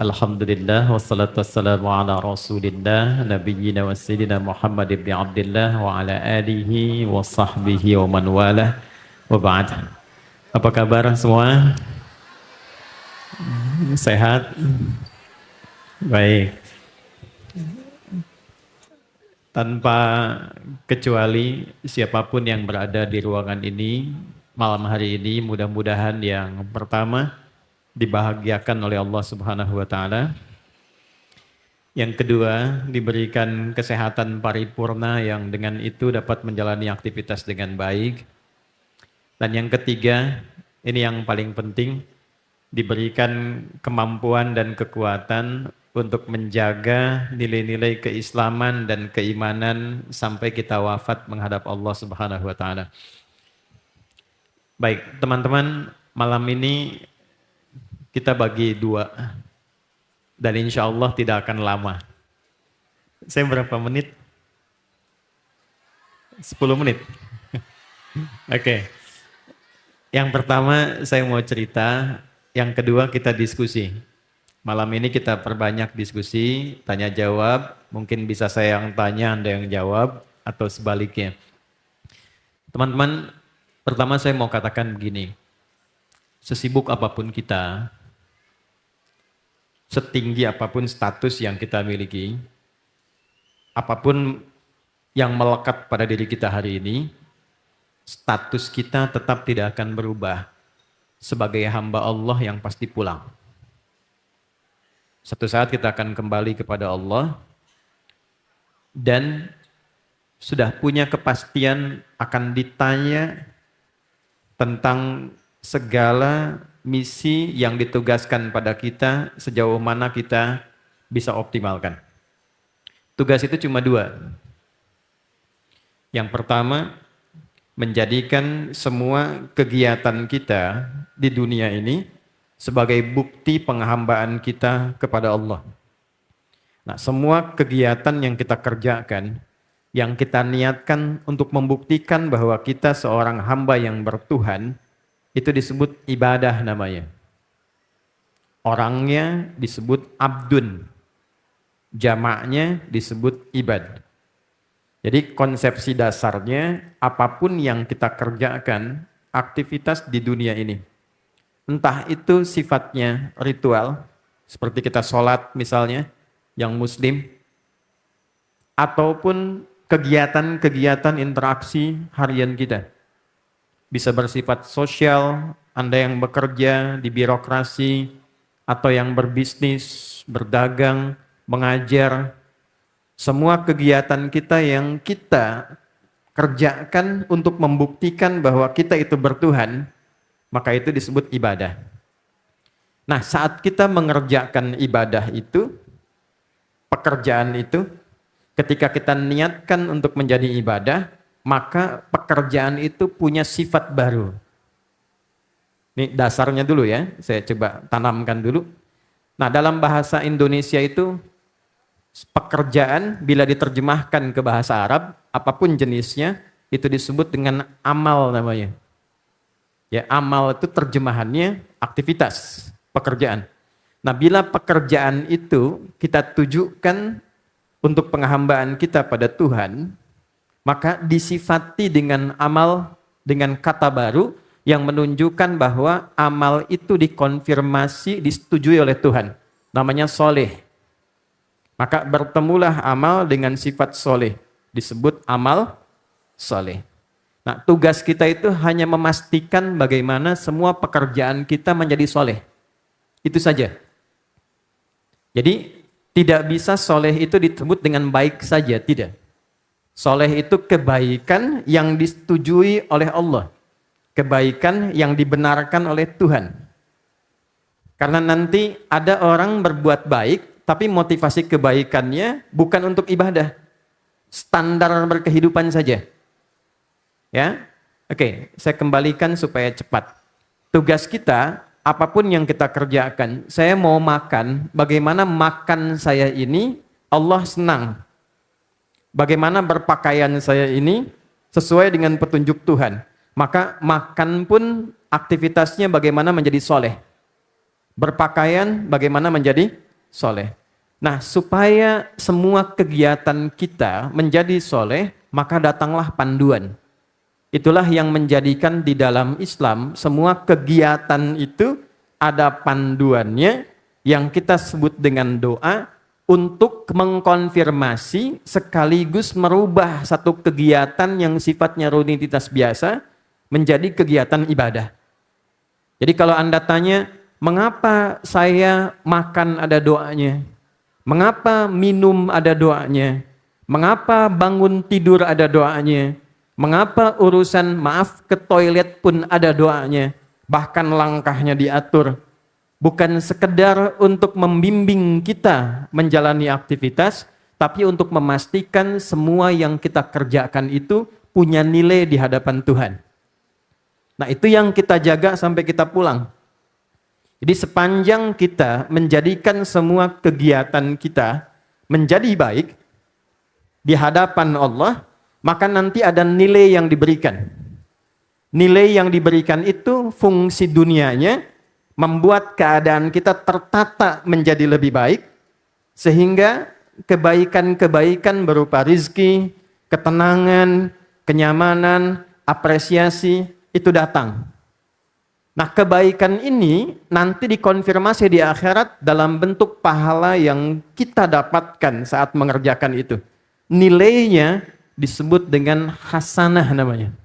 Alhamdulillah wassalatu wassalamu ala Rasulillah nabiyyina wa sayyidina Muhammad ibn Abdullah wa ala alihi wa sahbihi wa man walah wa ba'd. Apa kabar semua? Sehat? Baik. Tanpa kecuali siapapun yang berada di ruangan ini malam hari ini, mudah-mudahan yang pertama dibahagiakan oleh Allah Subhanahu wa taala. Yang kedua, diberikan kesehatan paripurna yang dengan itu dapat menjalani aktivitas dengan baik. Dan yang ketiga, ini yang paling penting, diberikan kemampuan dan kekuatan untuk menjaga nilai-nilai keislaman dan keimanan sampai kita wafat menghadap Allah Subhanahu wa taala. Baik, teman-teman, malam ini kita bagi dua dan insya Allah tidak akan lama. Saya berapa menit? 10 menit. Oke. Yang pertama saya mau cerita, yang kedua kita diskusi. Malam ini kita perbanyak diskusi, tanya jawab, mungkin bisa saya yang tanya, Anda yang jawab, atau sebaliknya. Teman-teman, pertama saya mau katakan begini, sesibuk apapun kita, setinggi apapun status yang kita miliki, apapun yang melekat pada diri kita hari ini, status kita tetap tidak akan berubah sebagai hamba Allah yang pasti pulang. Satu saat kita akan kembali kepada Allah dan sudah punya kepastian akan ditanya tentang segala misi yang ditugaskan pada kita, sejauh mana kita bisa optimalkan. Tugas itu cuma dua. Yang pertama, menjadikan semua kegiatan kita di dunia ini sebagai bukti penghambaan kita kepada Allah. Nah, semua kegiatan yang kita kerjakan, yang kita niatkan untuk membuktikan bahwa kita seorang hamba yang bertuhan, itu disebut ibadah namanya. Orangnya disebut abdun. Jamaknya disebut ibad. Jadi konsepsi dasarnya apapun yang kita kerjakan, aktivitas di dunia ini. Entah itu sifatnya ritual, seperti kita sholat misalnya, yang muslim, ataupun kegiatan-kegiatan interaksi harian kita. Bisa bersifat sosial, Anda yang bekerja di birokrasi, atau yang berbisnis, berdagang, mengajar. Semua kegiatan kita yang kita kerjakan untuk membuktikan bahwa kita itu bertuhan, maka itu disebut ibadah. Nah, saat kita mengerjakan ibadah itu, pekerjaan itu, ketika kita niatkan untuk menjadi ibadah, maka pekerjaan itu punya sifat baru. Ini dasarnya dulu ya, saya coba tanamkan dulu. Nah, dalam bahasa Indonesia itu, pekerjaan bila diterjemahkan ke bahasa Arab, apapun jenisnya, itu disebut dengan amal namanya. Ya, amal itu terjemahannya aktivitas, pekerjaan. Nah, bila pekerjaan itu kita tujukan untuk penghambaan kita pada Tuhan, maka disifati dengan amal, dengan kata baru yang menunjukkan bahwa amal itu dikonfirmasi, disetujui oleh Tuhan. Namanya soleh. Maka bertemulah amal dengan sifat soleh. Disebut amal soleh. Nah, tugas kita itu hanya memastikan bagaimana semua pekerjaan kita menjadi soleh. Itu saja. Jadi, tidak bisa soleh itu disebut dengan baik saja, tidak. Soleh itu kebaikan yang disetujui oleh Allah. Kebaikan yang dibenarkan oleh Tuhan. Karena nanti ada orang berbuat baik, tapi motivasi kebaikannya bukan untuk ibadah. Standar berkehidupan saja. Ya, oke, saya kembalikan supaya cepat. Tugas kita, apapun yang kita kerjakan, saya mau makan, bagaimana makan saya ini Allah senang. Bagaimana berpakaian saya ini sesuai dengan petunjuk Tuhan. Maka makan pun aktivitasnya bagaimana menjadi soleh. Berpakaian bagaimana menjadi soleh. Nah, supaya semua kegiatan kita menjadi soleh, maka datanglah panduan. Itulah yang menjadikan di dalam Islam semua kegiatan itu ada panduannya yang kita sebut dengan doa untuk mengkonfirmasi sekaligus merubah satu kegiatan yang sifatnya rutinitas biasa menjadi kegiatan ibadah. Jadi kalau Anda tanya, mengapa saya makan ada doanya? Mengapa minum ada doanya? Mengapa bangun tidur ada doanya? Mengapa urusan maaf ke toilet pun ada doanya? Bahkan langkahnya diatur. Bukan sekedar untuk membimbing kita menjalani aktivitas, tapi untuk memastikan semua yang kita kerjakan itu punya nilai di hadapan Tuhan. Nah, itu yang kita jaga sampai kita pulang. Jadi sepanjang kita menjadikan semua kegiatan kita menjadi baik di hadapan Allah, maka nanti ada nilai yang diberikan. Nilai yang diberikan itu fungsi dunianya membuat keadaan kita tertata menjadi lebih baik, sehingga kebaikan-kebaikan berupa rizki, ketenangan, kenyamanan, apresiasi itu datang. Nah, kebaikan ini nanti dikonfirmasi di akhirat dalam bentuk pahala yang kita dapatkan saat mengerjakan itu. Nilainya disebut dengan hasanah namanya.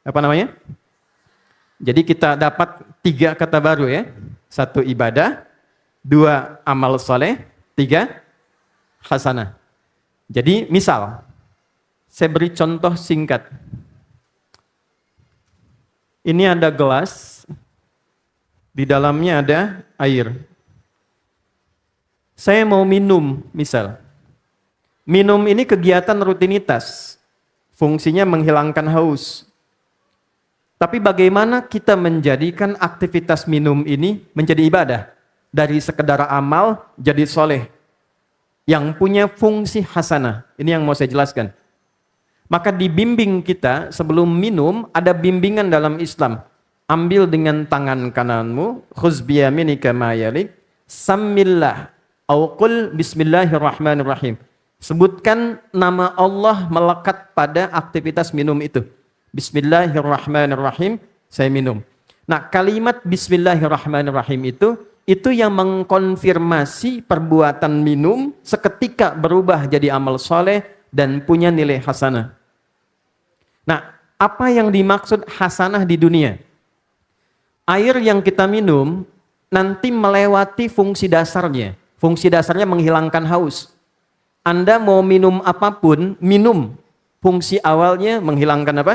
Apa namanya? Jadi kita dapat 3 kata baru ya. 1 ibadah, 2 amal soleh, 3 hasanah. Jadi misal, saya beri contoh singkat. Ini ada gelas, di dalamnya ada air. Saya mau minum, misal. Minum ini kegiatan rutinitas, fungsinya menghilangkan haus. Tapi bagaimana kita menjadikan aktivitas minum ini menjadi ibadah? Dari sekedar amal jadi soleh, yang punya fungsi hasanah. Ini yang mau saya jelaskan. Maka dibimbing kita sebelum minum, ada bimbingan dalam Islam. Ambil dengan tangan kananmu, khuz biyaminika ma yalik, sammillah, au qul bismillahirrahmanirrahim. Sebutkan nama Allah melekat pada aktivitas minum itu. Bismillahirrahmanirrahim, saya minum. Nah, kalimat bismillahirrahmanirrahim itu yang mengkonfirmasi perbuatan minum seketika berubah jadi amal soleh dan punya nilai hasanah. Nah, apa yang dimaksud hasanah di dunia? Air yang kita minum nanti melewati fungsi dasarnya. Fungsi dasarnya menghilangkan haus. Anda mau minum apapun, minum. Fungsi awalnya menghilangkan apa?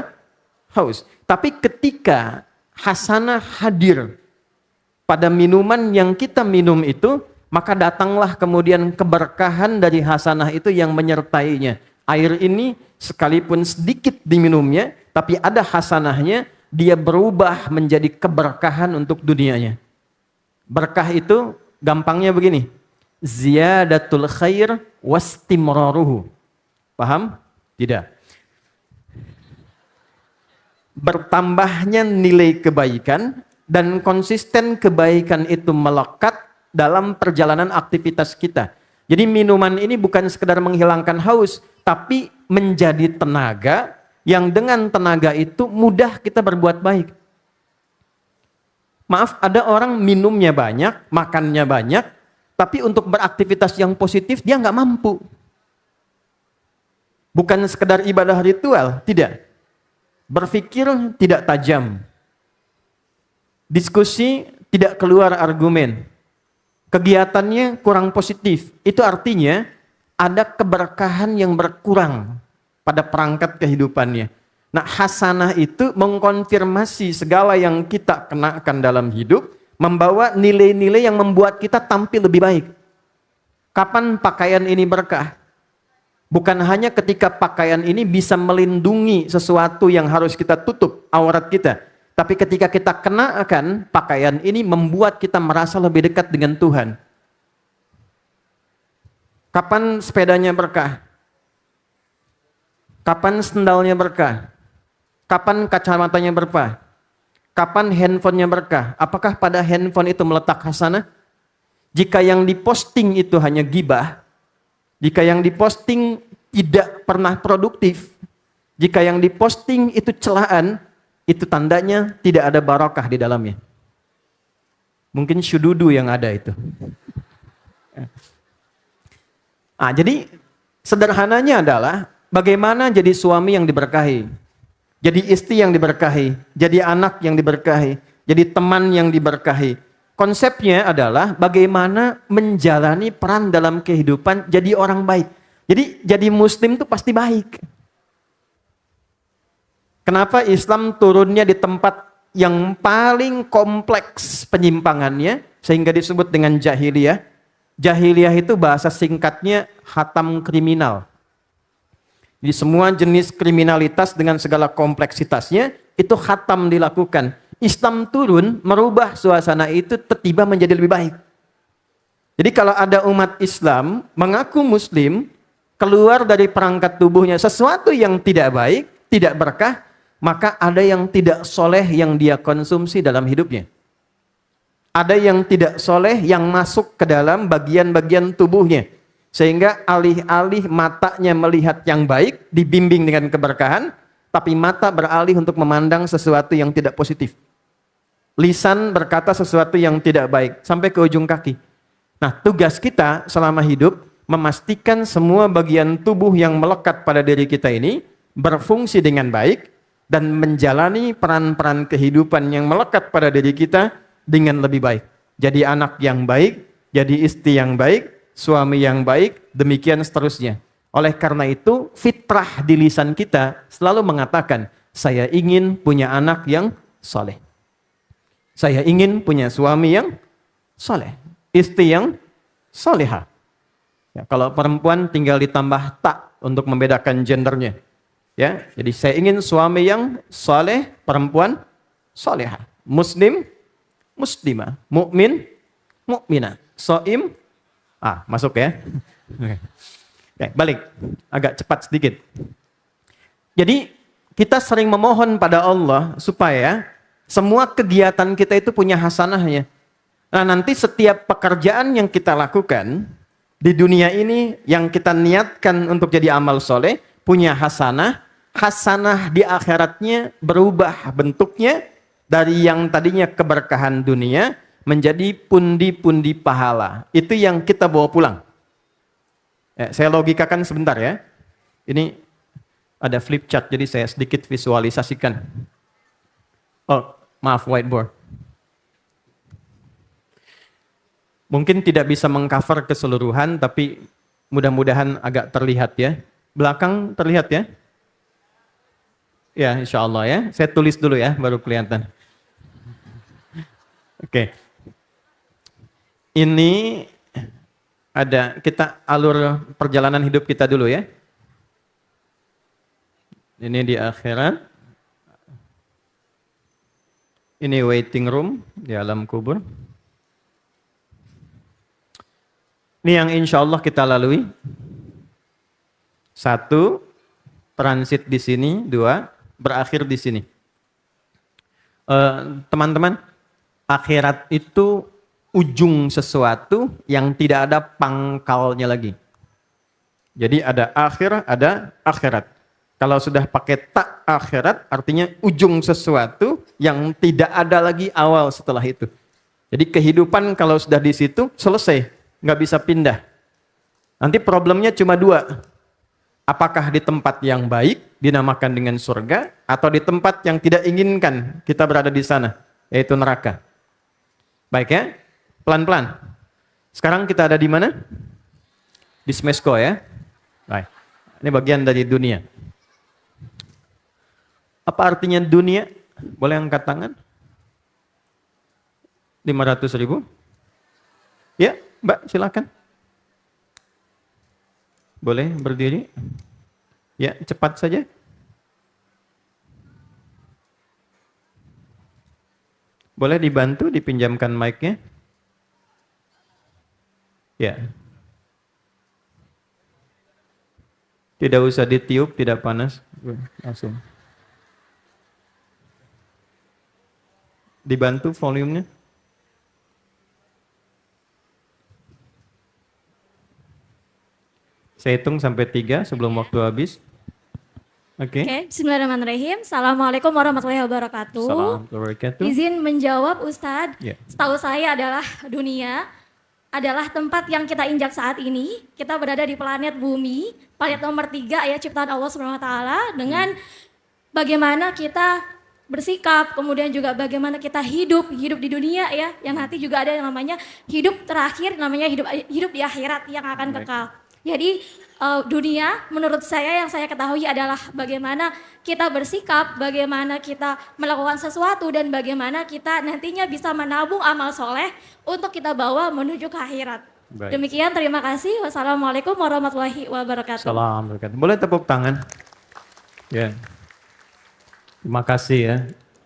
Haus. Tapi ketika hasanah hadir pada minuman yang kita minum itu, maka datanglah kemudian keberkahan dari hasanah itu yang menyertainya. Air ini sekalipun sedikit diminumnya, tapi ada hasanahnya, dia berubah menjadi keberkahan untuk dunianya. Berkah itu gampangnya begini, ziyadatul khair wastimraruhu. Paham? Tidak. Bertambahnya nilai kebaikan dan konsisten kebaikan itu melekat dalam perjalanan aktivitas kita. Jadi minuman ini bukan sekedar menghilangkan haus, tapi menjadi tenaga yang dengan tenaga itu mudah kita berbuat baik. Maaf, ada orang minumnya banyak, makannya banyak, tapi untuk beraktivitas yang positif dia nggak mampu. Bukan sekedar ibadah ritual, tidak. Berpikir tidak tajam. Diskusi tidak keluar argumen. Kegiatannya kurang positif. Itu artinya ada keberkahan yang berkurang pada perangkat kehidupannya. Nah, hasanah itu mengkonfirmasi segala yang kita kenakan dalam hidup, membawa nilai-nilai yang membuat kita tampil lebih baik. Kapan pakaian ini berkah? Bukan hanya ketika pakaian ini bisa melindungi sesuatu yang harus kita tutup, aurat kita. Tapi ketika kita kenakan pakaian ini membuat kita merasa lebih dekat dengan Tuhan. Kapan sepedanya berkah? Kapan sendalnya berkah? Kapan kacamatanya berkah? Kapan handphonenya berkah? Apakah pada handphone itu meletak hasanah? Jika yang diposting itu hanya gibah, jika yang diposting tidak pernah produktif, jika yang diposting itu celaan, itu tandanya tidak ada barokah di dalamnya. Mungkin syududu yang ada itu. Jadi sederhananya adalah bagaimana jadi suami yang diberkahi, jadi istri yang diberkahi, jadi anak yang diberkahi, jadi teman yang diberkahi. Konsepnya adalah bagaimana menjalani peran dalam kehidupan jadi orang baik. Jadi muslim itu pasti baik. Kenapa Islam turunnya di tempat yang paling kompleks penyimpangannya sehingga disebut dengan jahiliyah? Jahiliyah itu bahasa singkatnya hatam kriminal. Jadi semua jenis kriminalitas dengan segala kompleksitasnya itu hatam dilakukan. Islam turun merubah suasana itu tiba-tiba menjadi lebih baik. Jadi kalau ada umat Islam mengaku muslim, keluar dari perangkat tubuhnya sesuatu yang tidak baik, tidak berkah, maka ada yang tidak soleh yang dia konsumsi dalam hidupnya. Ada yang tidak soleh yang masuk ke dalam bagian-bagian tubuhnya. Sehingga alih-alih matanya melihat yang baik, dibimbing dengan keberkahan, tapi mata beralih untuk memandang sesuatu yang tidak positif. Lisan berkata sesuatu yang tidak baik, sampai ke ujung kaki. Nah, tugas kita selama hidup, memastikan semua bagian tubuh yang melekat pada diri kita ini, berfungsi dengan baik, dan menjalani peran-peran kehidupan yang melekat pada diri kita dengan lebih baik. Jadi anak yang baik, jadi istri yang baik, suami yang baik, demikian seterusnya. Oleh karena itu, fitrah di lisan kita selalu mengatakan, saya ingin punya anak yang soleh. Saya ingin punya suami yang soleh. Istri yang soleha. Ya, kalau perempuan tinggal ditambah tak untuk membedakan gendernya. Ya, jadi saya ingin suami yang soleh, perempuan soleha. Muslim, muslimah. Mukmin, mukminah. Soim, masuk ya. Oke, balik. Agak cepat sedikit. Jadi kita sering memohon pada Allah supaya semua kegiatan kita itu punya hasanahnya. Nah, nanti setiap pekerjaan yang kita lakukan di dunia ini yang kita niatkan untuk jadi amal soleh, punya hasanah, hasanah di akhiratnya berubah bentuknya dari yang tadinya keberkahan dunia menjadi pundi-pundi pahala. Itu yang kita bawa pulang. Saya logikakan sebentar ya. Ini ada flip chart, jadi saya sedikit visualisasikan. Oh, maaf, whiteboard. Mungkin tidak bisa mengcover keseluruhan, tapi mudah-mudahan agak terlihat ya. Belakang terlihat ya? Ya, insya Allah ya. Saya tulis dulu ya, baru kelihatan. Oke. Ini ada, kita alur perjalanan hidup kita dulu ya. Ini di akhirat. Ini waiting room di alam kubur. Ini yang insya Allah kita lalui. 1, transit di sini. 2, berakhir di sini. Teman-teman, akhirat itu ujung sesuatu yang tidak ada pangkalnya lagi. Jadi ada akhir, ada akhirat. Kalau sudah pakai tak akhirat, artinya ujung sesuatu yang tidak ada lagi awal setelah itu. Jadi kehidupan kalau sudah di situ, selesai. Nggak bisa pindah. Nanti problemnya cuma 2. Apakah di tempat yang baik, dinamakan dengan surga, atau di tempat yang tidak inginkan kita berada di sana, yaitu neraka. Baik ya, pelan-pelan. Sekarang kita ada di mana? Di Smesko ya. Baik. Ini bagian dari dunia. Apa artinya dunia? Boleh angkat tangan? 500.000? Ya, Mbak, silakan. Boleh berdiri? Ya, cepat saja. Boleh dibantu dipinjamkan mic-nya? Ya. Tidak usah ditiup, tidak panas. Langsung. Dibantu volumenya. Saya hitung sampai 3 sebelum waktu habis. Oke. Oke, bismillahirrahmanirrahim. Assalamualaikum warahmatullahi wabarakatuh. Assalamualaikum warahmatullahi wabarakatuh. Izin menjawab Ustadz, Ya. setahu saya adalah dunia adalah tempat yang kita injak saat ini. Kita berada di planet bumi, planet nomor 3 ya ciptaan Allah Subhanahu Wa Taala dengan bagaimana kita bersikap, kemudian juga bagaimana kita hidup di dunia ya, yang nanti juga ada yang namanya hidup terakhir, namanya hidup di akhirat yang akan kekal. Jadi dunia menurut saya yang saya ketahui adalah bagaimana kita bersikap, bagaimana kita melakukan sesuatu dan bagaimana kita nantinya bisa menabung amal soleh untuk kita bawa menuju ke akhirat. Baik. Demikian, terima kasih. Wassalamualaikum warahmatullahi wabarakatuh. Assalamualaikum. Boleh tepuk tangan? Ya. Terima kasih ya.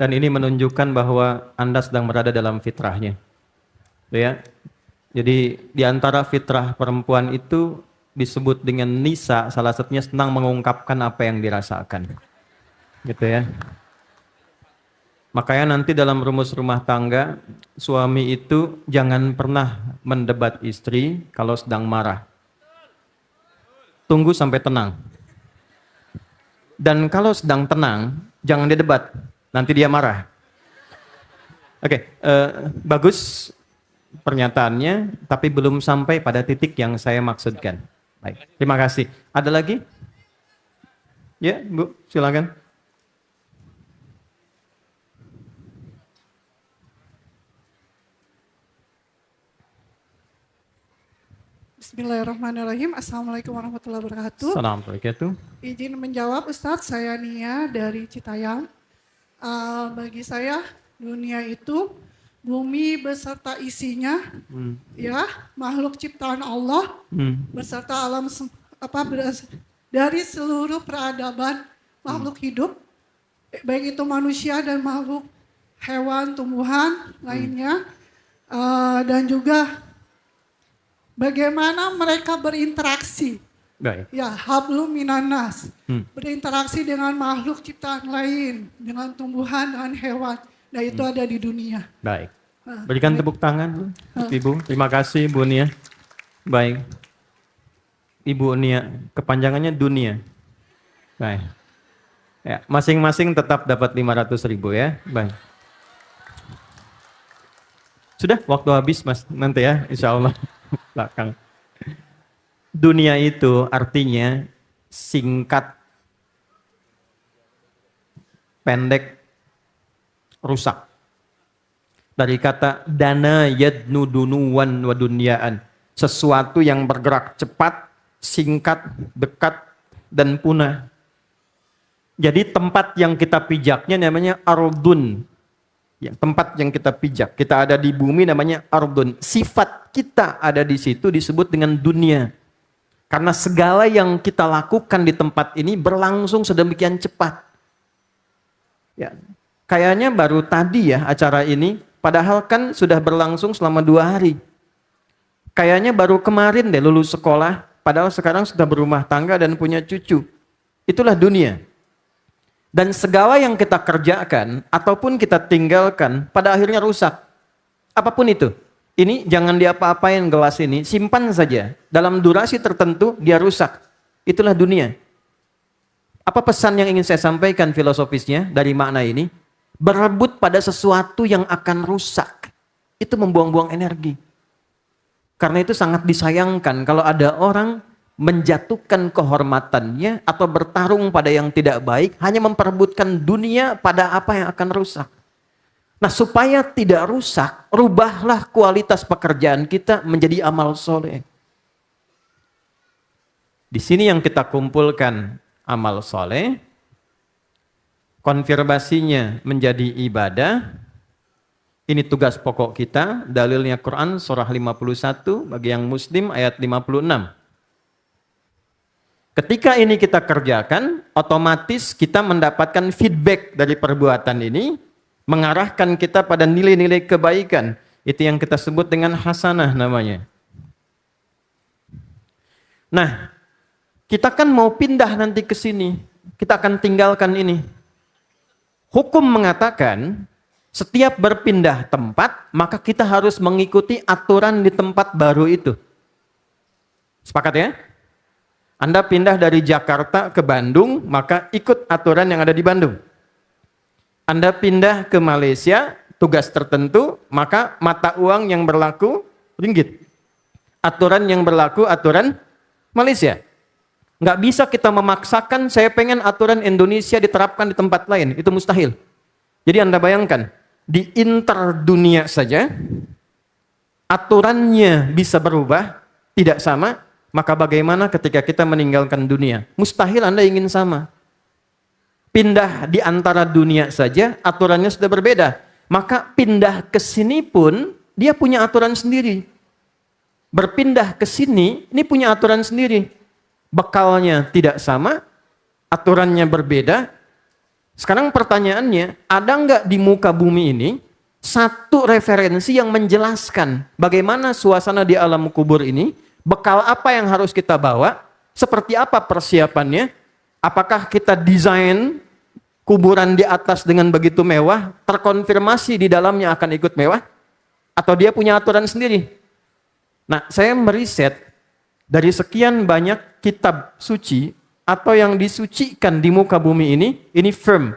Dan ini menunjukkan bahwa Anda sedang berada dalam fitrahnya. Ya. Jadi di antara fitrah perempuan itu disebut dengan nisa, salah satunya senang mengungkapkan apa yang dirasakan. Gitu ya. Makanya nanti dalam rumus rumah tangga, suami itu jangan pernah mendebat istri kalau sedang marah. Tunggu sampai tenang. Dan kalau sedang tenang, jangan didebat, nanti dia marah. Oke, bagus pernyataannya, tapi belum sampai pada titik yang saya maksudkan. Baik, terima kasih. Ada lagi? Ya, Bu, silakan. Bismillahirrahmanirrahim. Assalamualaikum warahmatullahi wabarakatuh. Assalamualaikum. Izin menjawab Ustadz, saya Nia dari Citayam. Bagi saya dunia itu bumi beserta isinya, ya makhluk ciptaan Allah beserta alam dari seluruh peradaban makhluk hidup, baik itu manusia dan makhluk hewan, tumbuhan lainnya, dan juga bagaimana mereka berinteraksi. Baik. Ya, hablum minanas. Berinteraksi dengan makhluk ciptaan lain, dengan tumbuhan, dengan hewan. Nah, itu ada di dunia. Baik. Berikan tepuk tangan, Ibu. Terima kasih, Bu Nia. Baik. Ibu Nia, kepanjangannya dunia. Baik. Ya, masing-masing tetap dapat 500.000 ya. Baik. Sudah, waktu habis Mas. Nanti ya, insya Allah. Belakang. Dunia itu artinya singkat, pendek, rusak. Dari kata dana yadnu dunuwan wa dunyaan. Sesuatu yang bergerak cepat, singkat, dekat, dan punah. Jadi tempat yang kita pijaknya namanya ardun. Ya, tempat yang kita pijak, kita ada di bumi namanya ardun. Sifat kita ada di situ disebut dengan dunia. Karena segala yang kita lakukan di tempat ini berlangsung sedemikian cepat. Ya, kayaknya baru tadi ya acara ini, padahal kan sudah berlangsung selama 2 hari. Kayaknya baru kemarin deh lulus sekolah, padahal sekarang sudah berumah tangga dan punya cucu. Itulah dunia. Dan segala yang kita kerjakan ataupun kita tinggalkan pada akhirnya rusak. Apapun itu. Ini jangan diapa-apain gelas ini, simpan saja. Dalam durasi tertentu dia rusak. Itulah dunia. Apa pesan yang ingin saya sampaikan filosofisnya dari makna ini? Berebut pada sesuatu yang akan rusak. Itu membuang-buang energi. Karena itu sangat disayangkan kalau ada orang menjatuhkan kehormatannya atau bertarung pada yang tidak baik, hanya memperebutkan dunia pada apa yang akan rusak. Nah, supaya tidak rusak, rubahlah kualitas pekerjaan kita menjadi amal soleh. Di sini yang kita kumpulkan amal soleh, konfirmasinya menjadi ibadah. Ini tugas pokok kita, dalilnya Quran surah 51 bagi yang muslim ayat 56. Ketika ini kita kerjakan, otomatis kita mendapatkan feedback dari perbuatan ini, mengarahkan kita pada nilai-nilai kebaikan. Itu yang kita sebut dengan hasanah namanya. Nah, kita kan mau pindah nanti ke sini. Kita akan tinggalkan ini. Hukum mengatakan, setiap berpindah tempat, maka kita harus mengikuti aturan di tempat baru itu. Sepakat ya? Anda pindah dari Jakarta ke Bandung, maka ikut aturan yang ada di Bandung. Anda pindah ke Malaysia, tugas tertentu, maka mata uang yang berlaku ringgit. Aturan yang berlaku aturan Malaysia. Nggak bisa kita memaksakan, saya pengen aturan Indonesia diterapkan di tempat lain. Itu mustahil. Jadi Anda bayangkan, di interdunia saja, aturannya bisa berubah, tidak sama, maka bagaimana ketika kita meninggalkan dunia? Mustahil Anda ingin sama. Pindah di antara dunia saja, aturannya sudah berbeda. Maka pindah ke sini pun, dia punya aturan sendiri. Berpindah ke sini, ini punya aturan sendiri. Bekalnya tidak sama, aturannya berbeda. Sekarang pertanyaannya, ada nggak di muka bumi ini satu referensi yang menjelaskan bagaimana suasana di alam kubur ini, bekal apa yang harus kita bawa, seperti apa persiapannya, apakah kita desain kuburan di atas dengan begitu mewah, terkonfirmasi di dalamnya akan ikut mewah, atau dia punya aturan sendiri. Nah, saya meriset dari sekian banyak kitab suci atau yang disucikan di muka bumi ini firm.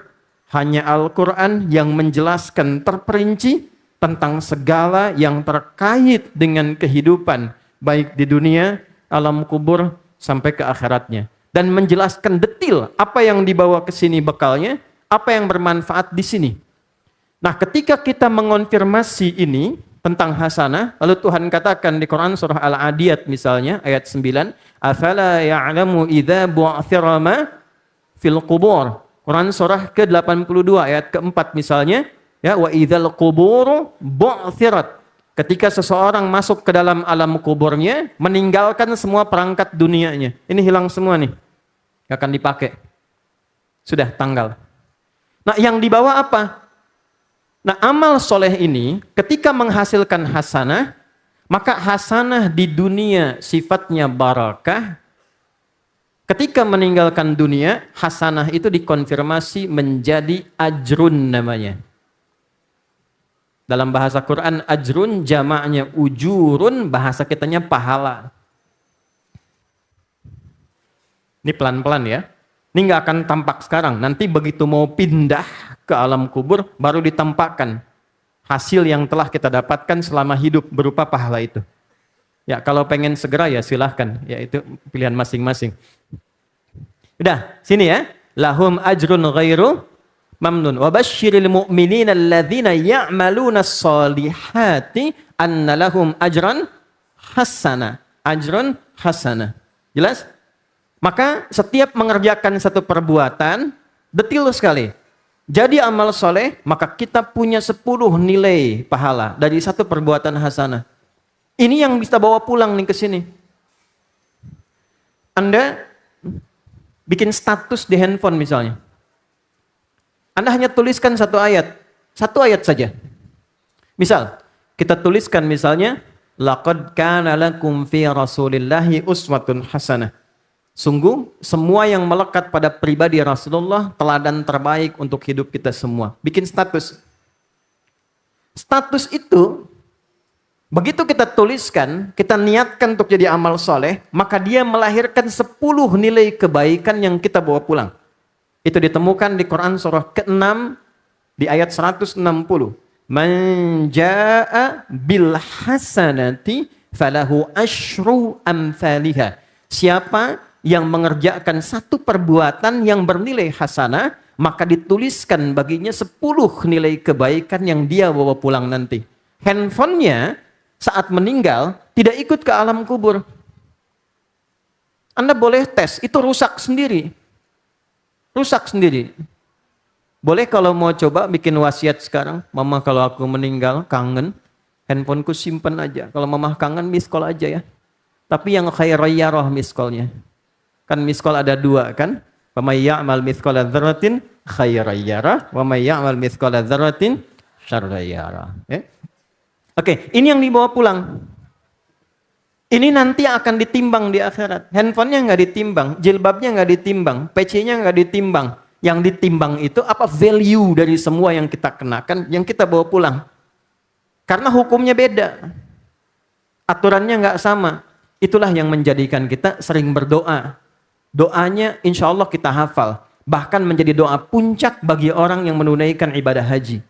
Hanya Al-Quran yang menjelaskan terperinci tentang segala yang terkait dengan kehidupan, baik di dunia, alam kubur, sampai ke akhiratnya. Dan menjelaskan detail apa yang dibawa ke sini bekalnya, apa yang bermanfaat di sini. Nah, ketika kita mengonfirmasi ini tentang hasanah, lalu Tuhan katakan di Quran surah Al-Adiyat misalnya, ayat 9, afala ya'lamu idza bu'thira ma fil qubur. Quran surah ke-82 ayat ke-4 misalnya, ya, wa idzal qubur bu'thirat. Ketika seseorang masuk ke dalam alam kuburnya, meninggalkan semua perangkat dunianya. Ini hilang semua nih. Gak akan dipakai. Sudah tanggal. Nah, yang dibawa apa? Nah, amal soleh ini ketika menghasilkan hasanah, maka hasanah di dunia sifatnya barakah. Ketika meninggalkan dunia, hasanah itu dikonfirmasi menjadi ajrun namanya. Dalam bahasa Quran, ajrun jamaknya ujurun, bahasa kitanya pahala. Ini pelan-pelan ya. Ini nggak akan tampak sekarang. Nanti begitu mau pindah ke alam kubur, baru ditampakkan hasil yang telah kita dapatkan selama hidup berupa pahala itu. Ya, kalau pengen segera ya silahkan. Ya, itu pilihan masing-masing. Udah, sini ya. Lahum ajrun ghairu mamnun. Wa basyiril mu'minina alladzina ya'maluna sholihati anna lahum ajran hasana. Ajrun hasana. Jelas? Maka setiap mengerjakan satu perbuatan, detil sekali. Jadi amal soleh, maka kita punya 10 nilai pahala dari satu perbuatan hasanah. Ini yang bisa bawa pulang nih ke sini. Anda bikin status di handphone misalnya. Anda hanya tuliskan satu ayat saja. Misal, kita tuliskan misalnya, laqad kana lakum fi rasulillahi uswatun hasanah. Sungguh, semua yang melekat pada pribadi Rasulullah teladan terbaik untuk hidup kita semua. Bikin status. Status itu, begitu kita tuliskan, kita niatkan untuk jadi amal soleh, maka dia melahirkan 10 nilai kebaikan yang kita bawa pulang. Itu ditemukan di Quran surah ke-6 di ayat 160. Man jaa bil hasanati falahu asyru amsalihha. Siapa yang mengerjakan satu perbuatan yang bernilai hasanah, maka dituliskan baginya 10 nilai kebaikan yang dia bawa pulang nanti. Handphonenya saat meninggal tidak ikut ke alam kubur. Anda boleh tes, itu rusak sendiri. Rusak sendiri. Boleh kalau mau coba bikin wasiat sekarang, mama kalau aku meninggal kangen, handphoneku simpen aja. Kalau mama kangen miss call aja ya. Tapi yang khairayyarah miss callnya. Kan miss call ada 2 kan? Wa may ya'mal mithqala dzarratin khairayyarah wa may ya'mal mithqala dzarratin syarrayyarah. Oke, ini yang dibawa pulang. Ini nanti akan ditimbang di akhirat. Handphonenya nggak ditimbang, jilbabnya nggak ditimbang, PC-nya nggak ditimbang. Yang ditimbang itu apa value dari semua yang kita kenakan, yang kita bawa pulang. Karena hukumnya beda. Aturannya nggak sama. Itulah yang menjadikan kita sering berdoa. Doanya insya Allah kita hafal. Bahkan menjadi doa puncak bagi orang yang menunaikan ibadah haji.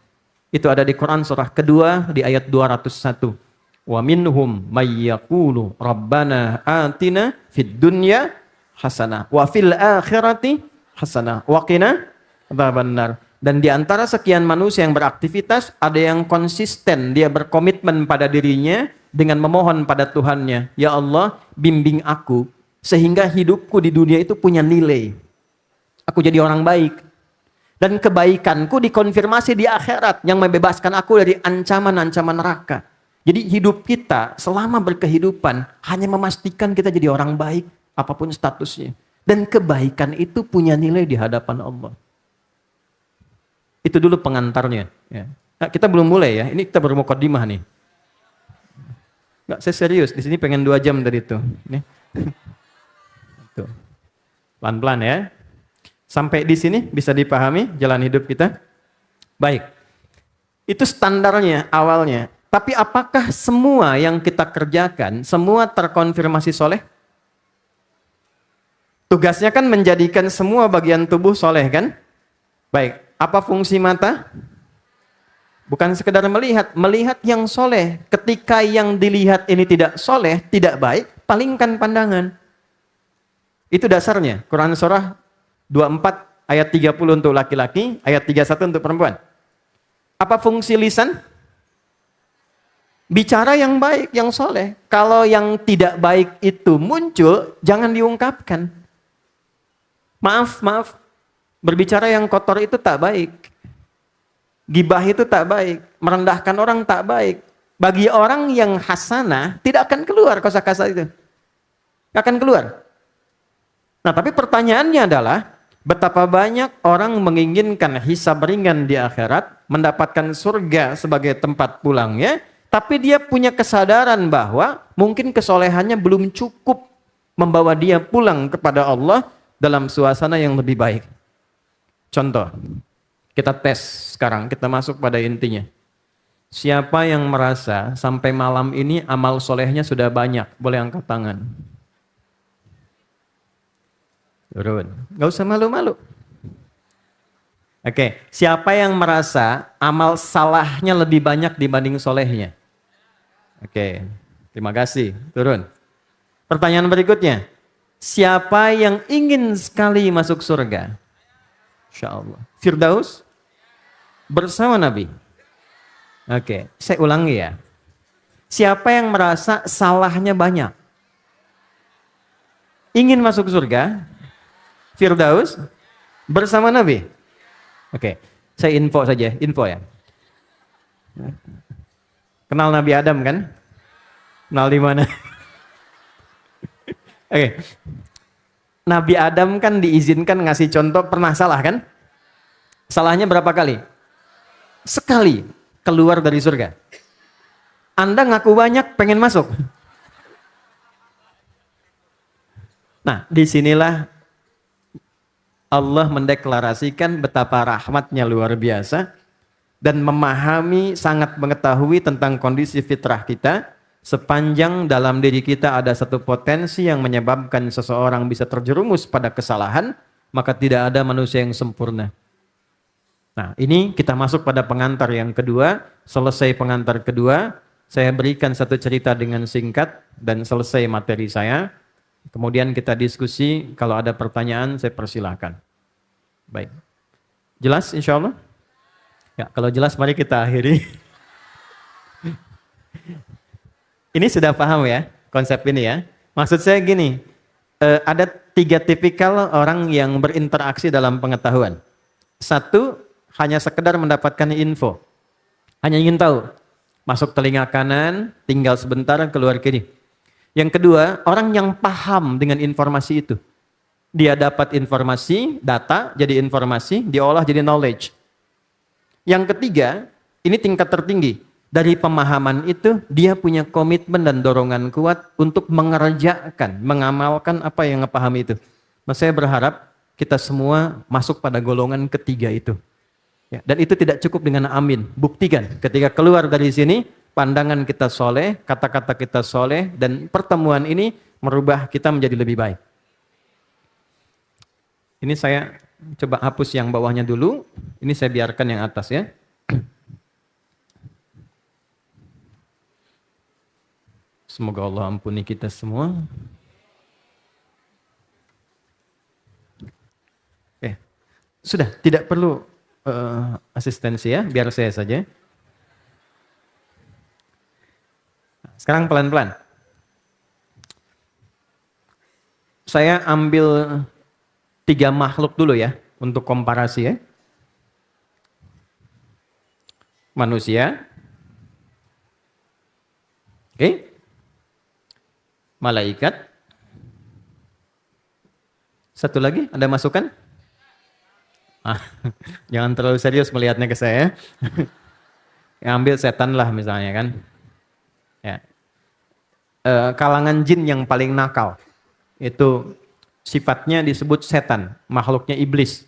Itu ada di Quran surah kedua di ayat 201. Wa minhum may yaqulu rabbana atina fid dunya hasanah wa fil akhirati hasanah wa qina adzabannar. Dan di antara sekian manusia yang beraktivitas, ada yang konsisten, dia berkomitmen pada dirinya dengan memohon pada Tuhannya, ya Allah, bimbing aku sehingga hidupku di dunia itu punya nilai. Aku jadi orang baik. Dan kebaikanku dikonfirmasi di akhirat yang membebaskan aku dari ancaman-ancaman neraka. Jadi hidup kita selama berkehidupan hanya memastikan kita jadi orang baik, apapun statusnya. Dan kebaikan itu punya nilai di hadapan Allah. Itu dulu pengantarnya. Ya. Nah, kita belum mulai ya. Ini kita baru mukaddimah nih. Nggak, saya serius. Di sini pengen 2 jam dari itu. Nih. Tuh. Pelan-pelan ya. Sampai di sini bisa dipahami jalan hidup kita? Baik. Itu standarnya awalnya. Tapi apakah semua yang kita kerjakan, semua terkonfirmasi soleh? Tugasnya kan menjadikan semua bagian tubuh soleh kan? Baik. Apa fungsi mata? Bukan sekedar melihat. Melihat yang soleh. Ketika yang dilihat ini tidak soleh, tidak baik, palingkan pandangan. Itu dasarnya. Quran surah 24 ayat 30 untuk laki-laki, ayat 31 untuk perempuan. Apa fungsi lisan? Bicara yang baik, yang soleh. Kalau yang tidak baik itu muncul, jangan diungkapkan. Maaf. Berbicara yang kotor itu tak baik. Gibah itu tak baik. Merendahkan orang tak baik. Bagi orang yang hasanah, tidak akan keluar kosa-kata itu. Tidak akan keluar. Nah, tapi pertanyaannya adalah, betapa banyak orang menginginkan hisab ringan di akhirat, mendapatkan surga sebagai tempat pulangnya, tapi dia punya kesadaran bahwa mungkin kesolehannya belum cukup membawa dia pulang kepada Allah dalam suasana yang lebih baik. Contoh, kita tes sekarang, kita masuk pada intinya. Siapa yang merasa sampai malam ini amal solehnya sudah banyak? Boleh angkat tangan. Turun. Gak usah malu-malu. Oke, siapa yang merasa amal salahnya lebih banyak dibanding solehnya? Oke, terima kasih. Turun. Pertanyaan berikutnya. Siapa yang ingin sekali masuk surga? Insya Allah. Firdaus bersama Nabi. Oke, saya ulangi ya. Siapa yang merasa salahnya banyak? Ingin masuk surga? Firdaus bersama Nabi. Oke, saya info saja, info ya. Kenal Nabi Adam kan? Kenal di mana? Oke. Nabi Adam kan diizinkan ngasih contoh, pernah salah kan? Salahnya berapa kali? Sekali keluar dari surga. Anda ngaku banyak, pengen masuk. Nah, disinilah Allah mendeklarasikan betapa rahmatnya luar biasa dan memahami, sangat mengetahui tentang kondisi fitrah kita. Sepanjang dalam diri kita ada satu potensi yang menyebabkan seseorang bisa terjerumus pada kesalahan, maka tidak ada manusia yang sempurna. Nah, ini kita masuk pada pengantar yang kedua. Selesai pengantar kedua, saya berikan satu cerita dengan singkat dan selesai materi saya. Kemudian kita diskusi, kalau ada pertanyaan saya persilahkan. Baik. Jelas insya Allah? Ya, kalau jelas mari kita akhiri. Ini sudah paham ya konsep ini ya. Maksud saya gini, ada 3 tipikal orang yang berinteraksi dalam pengetahuan. 1, hanya sekedar mendapatkan info. Hanya ingin tahu. Masuk telinga kanan, tinggal sebentar, keluar kiri. Yang kedua, orang yang paham dengan informasi itu. Dia dapat informasi, data jadi informasi, diolah jadi knowledge. Yang ketiga, ini tingkat tertinggi. Dari pemahaman itu, dia punya komitmen dan dorongan kuat untuk mengerjakan, mengamalkan apa yang ngepahami itu. Nah, saya berharap kita semua masuk pada golongan ketiga itu. Ya, dan itu tidak cukup dengan amin. Buktikan, ketika keluar dari sini, pandangan kita soleh, kata-kata kita soleh, dan pertemuan ini merubah kita menjadi lebih baik. Ini saya coba hapus yang bawahnya dulu. Ini saya biarkan yang atas ya. Semoga Allah ampuni kita semua. Sudah, tidak perlu asistensi ya, biar saya saja. Sekarang pelan-pelan. Saya ambil 3 makhluk dulu ya, untuk komparasi ya. Manusia. Oke. Malaikat. Satu lagi, ada masukan? Jangan terlalu serius melihatnya ke saya. Ya, ambil setan lah misalnya kan. Ya. Kalangan jin yang paling nakal. Itu sifatnya disebut setan, makhluknya iblis.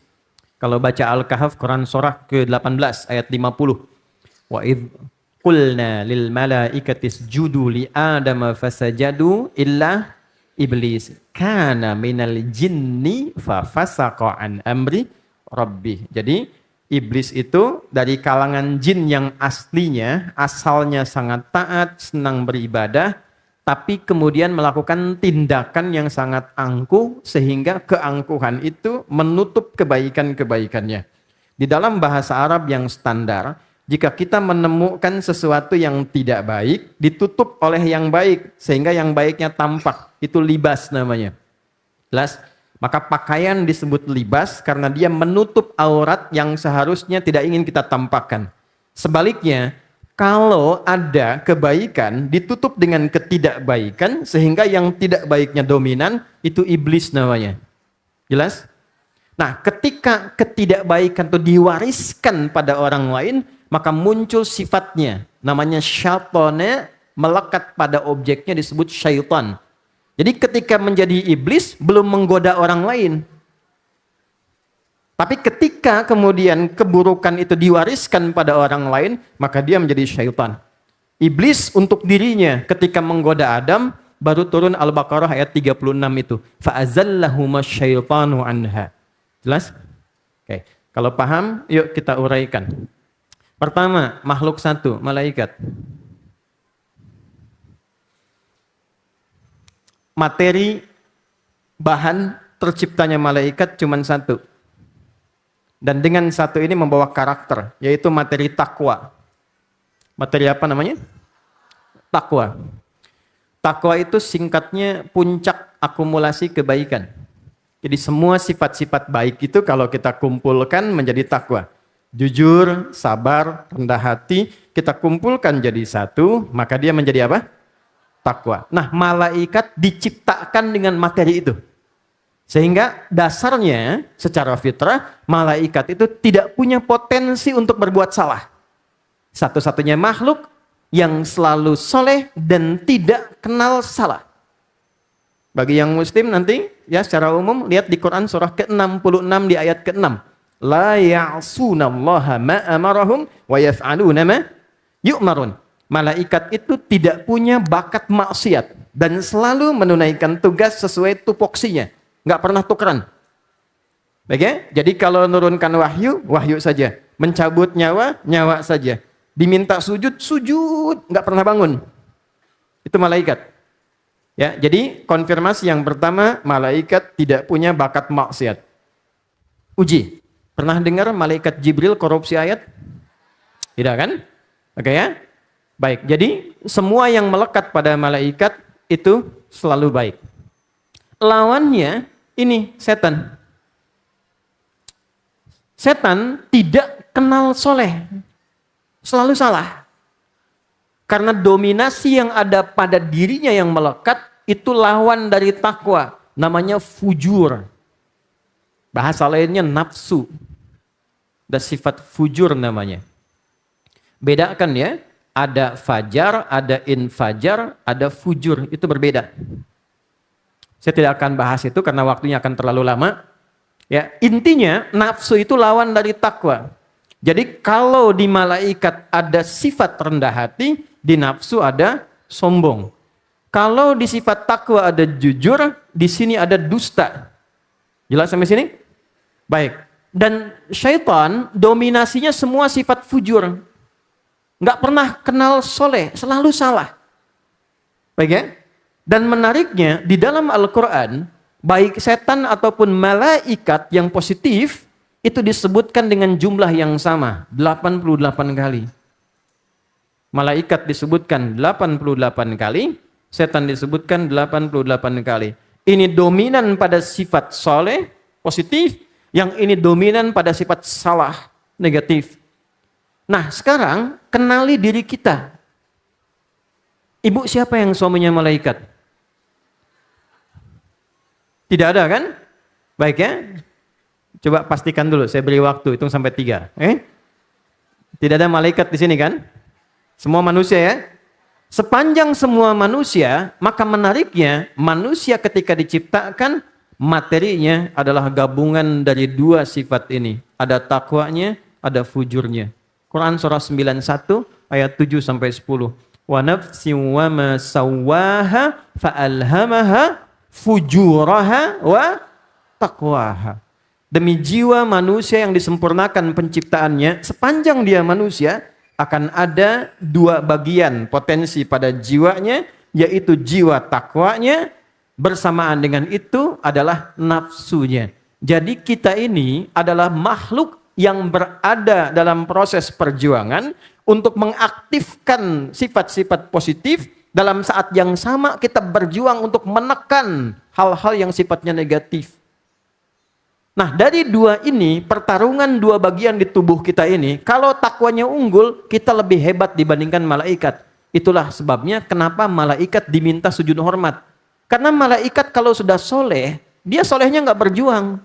Kalau baca Al-Kahf Quran surah ke-18 ayat 50. Wa idh qulna lil malaikati isjudu li adama fasajadu illa iblis kana minal jinni fa fasaqa an amri rabbih. Jadi iblis itu dari kalangan jin yang aslinya, asalnya sangat taat, senang beribadah, tapi kemudian melakukan tindakan yang sangat angkuh sehingga keangkuhan itu menutup kebaikan-kebaikannya. Di dalam bahasa Arab yang standar, jika kita menemukan sesuatu yang tidak baik, ditutup oleh yang baik sehingga yang baiknya tampak. Itu libas namanya. Jelas? Maka pakaian disebut libas karena dia menutup aurat yang seharusnya tidak ingin kita tampakkan. Sebaliknya, kalau ada kebaikan ditutup dengan ketidakbaikan sehingga yang tidak baiknya dominan, itu iblis namanya. Jelas? Nah, ketika ketidakbaikan itu diwariskan pada orang lain, maka muncul sifatnya. Namanya syaitannya melekat pada objeknya disebut syaitan. Jadi ketika menjadi iblis belum menggoda orang lain. Tapi ketika kemudian keburukan itu diwariskan pada orang lain, maka dia menjadi syaitan. Iblis untuk dirinya ketika menggoda Adam, baru turun Al-Baqarah ayat 36 itu. Fa'azallahuma syaitanu anha. Jelas? Oke. Kalau paham, yuk kita uraikan. Pertama, makhluk satu, malaikat. Materi bahan terciptanya malaikat cuma satu. Dan dengan satu ini membawa karakter, yaitu materi takwa. Materi apa namanya? Takwa. Takwa itu singkatnya puncak akumulasi kebaikan. Jadi semua sifat-sifat baik itu kalau kita kumpulkan menjadi takwa. Jujur, sabar, rendah hati, kita kumpulkan jadi satu, maka dia menjadi apa? Takwa. Nah, malaikat diciptakan dengan materi itu. Sehingga dasarnya secara fitrah, malaikat itu tidak punya potensi untuk berbuat salah. Satu-satunya makhluk yang selalu soleh dan tidak kenal salah. Bagi yang muslim nanti, ya secara umum, lihat di Quran surah ke-66 di ayat ke-6. La ya'sunallaha ma amarahum wa yaf'aluna ma yu'marun. Malaikat itu tidak punya bakat maksiat dan selalu menunaikan tugas sesuai tupoksinya, nggak pernah tukeran. Baik ya? Jadi kalau menurunkan wahyu, wahyu saja. Mencabut nyawa, nyawa saja. Diminta sujud, sujud, nggak pernah bangun. Itu malaikat. Ya, jadi konfirmasi yang pertama, malaikat tidak punya bakat maksiat. Uji. Pernah dengar malaikat Jibril korupsi ayat? Tidak kan? Oke ya? Baik, jadi semua yang melekat pada malaikat itu selalu baik. Lawannya ini setan. Setan tidak kenal soleh. Selalu salah. Karena dominasi yang ada pada dirinya yang melekat itu lawan dari takwa. Namanya fujur. Bahasa lainnya nafsu. Dan sifat fujur namanya. Bedakan ya. Ada fajar, ada infajar, ada fujur. Itu berbeda. Saya tidak akan bahas itu karena waktunya akan terlalu lama. Ya, intinya nafsu itu lawan dari takwa. Jadi kalau di malaikat ada sifat rendah hati, di nafsu ada sombong. Kalau di sifat takwa ada jujur, di sini ada dusta. Jelas sampai sini? Baik. Dan syaitan dominasinya semua sifat fujur. Nggak pernah kenal soleh, selalu salah. Baik ya? Dan menariknya, di dalam Al-Quran, baik setan ataupun malaikat yang positif, itu disebutkan dengan jumlah yang sama, 88 kali. Malaikat disebutkan 88 kali, setan disebutkan 88 kali. Ini dominan pada sifat soleh, positif, yang ini dominan pada sifat salah, negatif. Nah, sekarang kenali diri kita. Ibu siapa yang suaminya malaikat? Tidak ada kan? Baik ya. Coba pastikan dulu, saya beri waktu, hitung sampai 3. Tidak ada malaikat di sini kan? Semua manusia ya? Sepanjang semua manusia, maka menariknya manusia ketika diciptakan, materinya adalah gabungan dari 2 sifat ini. Ada takwanya, ada fujurnya. Quran surah 91 ayat 7 sampai 10. Wa nafsin wa ma sawwaha fa'alhamaha fujuraha wa taqwaha. Demi jiwa manusia yang disempurnakan penciptaannya, sepanjang dia manusia akan ada 2 bagian potensi pada jiwanya, yaitu jiwa takwanya, bersamaan dengan itu adalah nafsunya. Jadi kita ini adalah makhluk yang berada dalam proses perjuangan untuk mengaktifkan sifat-sifat positif. Dalam saat yang sama kita berjuang untuk menekan hal-hal yang sifatnya negatif. Nah, dari 2 ini, pertarungan 2 bagian di tubuh kita ini, kalau takwanya unggul, kita lebih hebat dibandingkan malaikat. Itulah sebabnya kenapa malaikat diminta sujud hormat. Karena malaikat kalau sudah soleh, dia solehnya nggak berjuang.